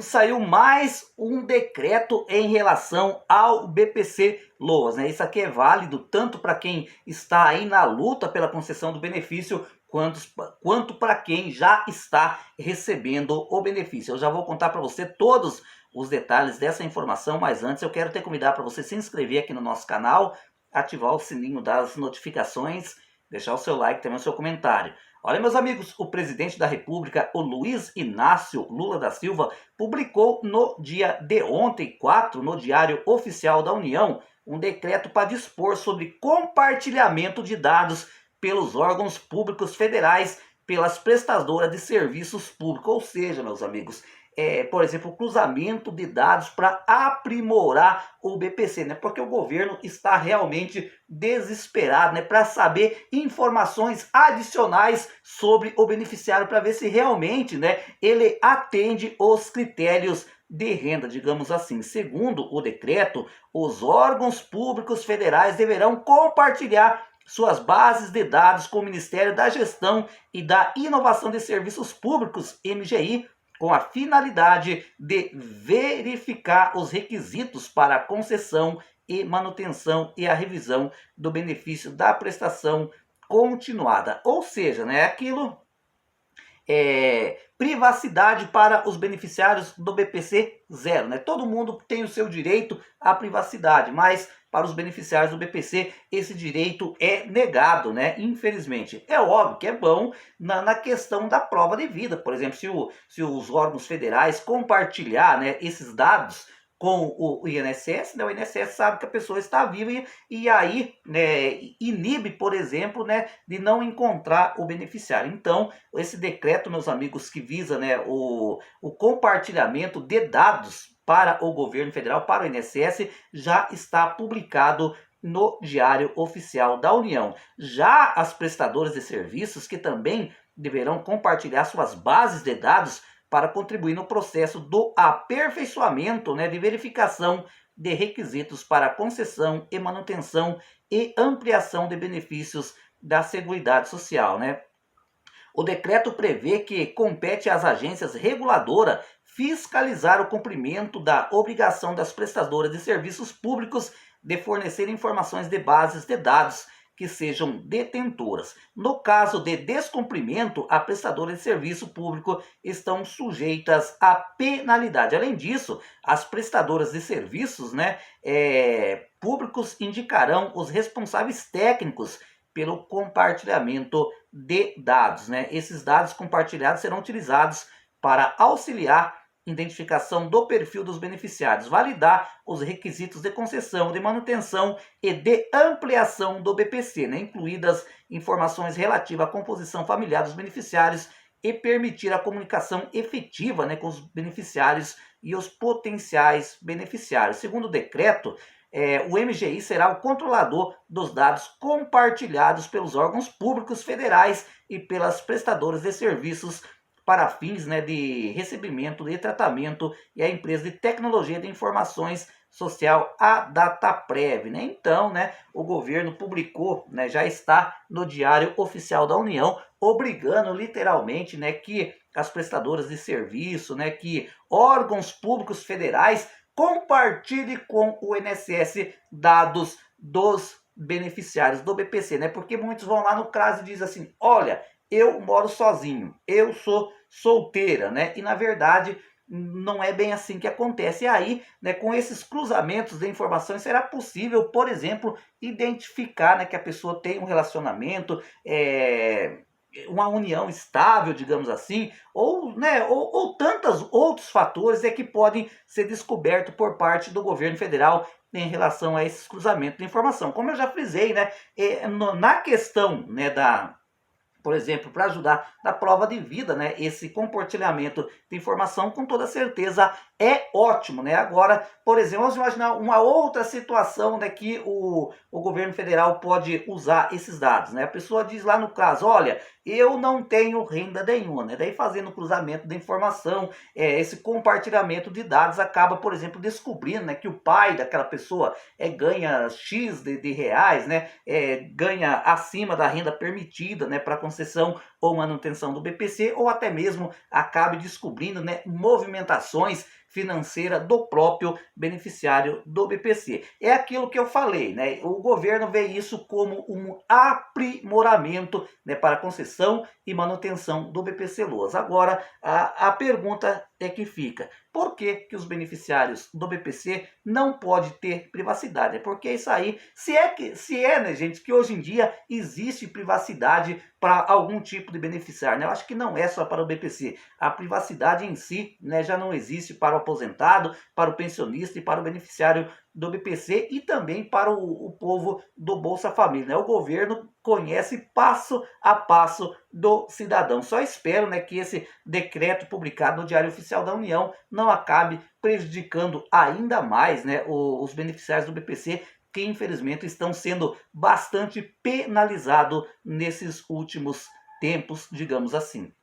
amigos, saiu mais um decreto em relação ao BPC Loas, né? Isso aqui é válido tanto para quem está aí na luta pela concessão do benefício, quanto para quem já está recebendo o benefício. Eu já vou contar para você todos os detalhes dessa informação, mas antes eu quero te convidar para você se inscrever aqui no nosso canal, ativar o sininho das notificações, deixar o seu like, também o seu comentário. Olha, meus amigos, o presidente da República, o Luiz Inácio Lula da Silva, publicou no dia de ontem, 4, no Diário Oficial da União, um decreto para dispor sobre compartilhamento de dados pelos órgãos públicos federais, pelas prestadoras de serviços públicos. Ou seja, meus amigos, por exemplo, o cruzamento de dados para aprimorar o BPC, né? Porque o governo está realmente desesperado, né? Para saber informações adicionais sobre o beneficiário, para ver se realmente, né, ele atende os critérios de renda, digamos assim. Segundo o decreto, os órgãos públicos federais deverão compartilhar suas bases de dados com o Ministério da Gestão e da Inovação de Serviços Públicos, MGI, com a finalidade de verificar os requisitos para a concessão e manutenção e a revisão do benefício da prestação continuada. Ou seja, né, aquilo privacidade para os beneficiários do BPC zero, né? Todo mundo tem o seu direito à privacidade, mas para os beneficiários do BPC esse direito é negado, né? Infelizmente. É óbvio que é bom na questão da prova de vida, por exemplo, se os órgãos federais compartilhar, né, esses dados com o INSS, né, o INSS sabe que a pessoa está viva e aí, né, inibe, por exemplo, né, de não encontrar o beneficiário. Então, esse decreto, meus amigos, que visa, né, o compartilhamento de dados para o governo federal, para o INSS, já está publicado no Diário Oficial da União. Já as prestadoras de serviços, que também deverão compartilhar suas bases de dados para contribuir no processo do aperfeiçoamento, né, de verificação de requisitos para concessão e manutenção e ampliação de benefícios da Seguridade Social, né? O decreto prevê que compete às agências reguladoras fiscalizar o cumprimento da obrigação das prestadoras de serviços públicos de fornecer informações de bases de dados que sejam detentoras. No caso de descumprimento, a prestadora de serviço público estão sujeitas a penalidade. Além disso, as prestadoras de serviços, né, públicos indicarão os responsáveis técnicos pelo compartilhamento de dados, né? Esses dados compartilhados serão utilizados para auxiliar identificação do perfil dos beneficiários, validar os requisitos de concessão, de manutenção e de ampliação do BPC, né, incluídas informações relativas à composição familiar dos beneficiários e permitir a comunicação efetiva, né, com os beneficiários e os potenciais beneficiários. Segundo o decreto, o MGI será o controlador dos dados compartilhados pelos órgãos públicos federais e pelas prestadoras de serviços para fins, né, de recebimento e tratamento, e a empresa de tecnologia de informações social, a Dataprev, né? Então, né, o governo publicou, né, já está no Diário Oficial da União, obrigando literalmente, né, que as prestadoras de serviço, né, que órgãos públicos federais compartilhem com o INSS dados dos beneficiários do BPC, né? Porque muitos vão lá no CRAS e dizem assim: olha, eu moro sozinho, eu sou solteira, né? E na verdade não é bem assim que acontece. E aí, né, com esses cruzamentos de informações, será possível, por exemplo, identificar, né, que a pessoa tem um relacionamento, uma união estável, digamos assim, ou, né, ou tantos outros fatores que podem ser descobertos por parte do governo federal em relação a esses cruzamentos de informação. Como eu já frisei, né, na questão, né, por exemplo, para ajudar na prova de vida, né, esse compartilhamento de informação, com toda certeza é ótimo, né? Agora, por exemplo, vamos imaginar uma outra situação, né, que o governo federal pode usar esses dados, né? A pessoa diz lá no caso, olha, eu não tenho renda nenhuma, né? Daí fazendo o cruzamento da informação, esse compartilhamento de dados acaba, por exemplo, descobrindo, né, que o pai daquela pessoa ganha X de reais, né? Ganha acima da renda permitida, né, para concessão ou manutenção do BPC, ou até mesmo acabe descobrindo, né, movimentações financeiras do próprio beneficiário do BPC. É aquilo que eu falei, né? O governo vê isso como um aprimoramento, né, para concessão e manutenção do BPC Loas. Agora, a pergunta é que fica: por que os beneficiários do BPC não podem ter privacidade? Porque isso aí, né, gente, que hoje em dia existe privacidade para algum tipo de beneficiário, né? Eu acho que não é só para o BPC. A privacidade em si, né, já não existe para o aposentado, para o pensionista e para o beneficiário do BPC e também para o povo do Bolsa Família, né? O governo conhece passo a passo do cidadão. Só espero, né, que esse decreto publicado no Diário Oficial da União não acabe prejudicando ainda mais, né, os beneficiários do BPC, que infelizmente estão sendo bastante penalizados nesses últimos tempos, digamos assim.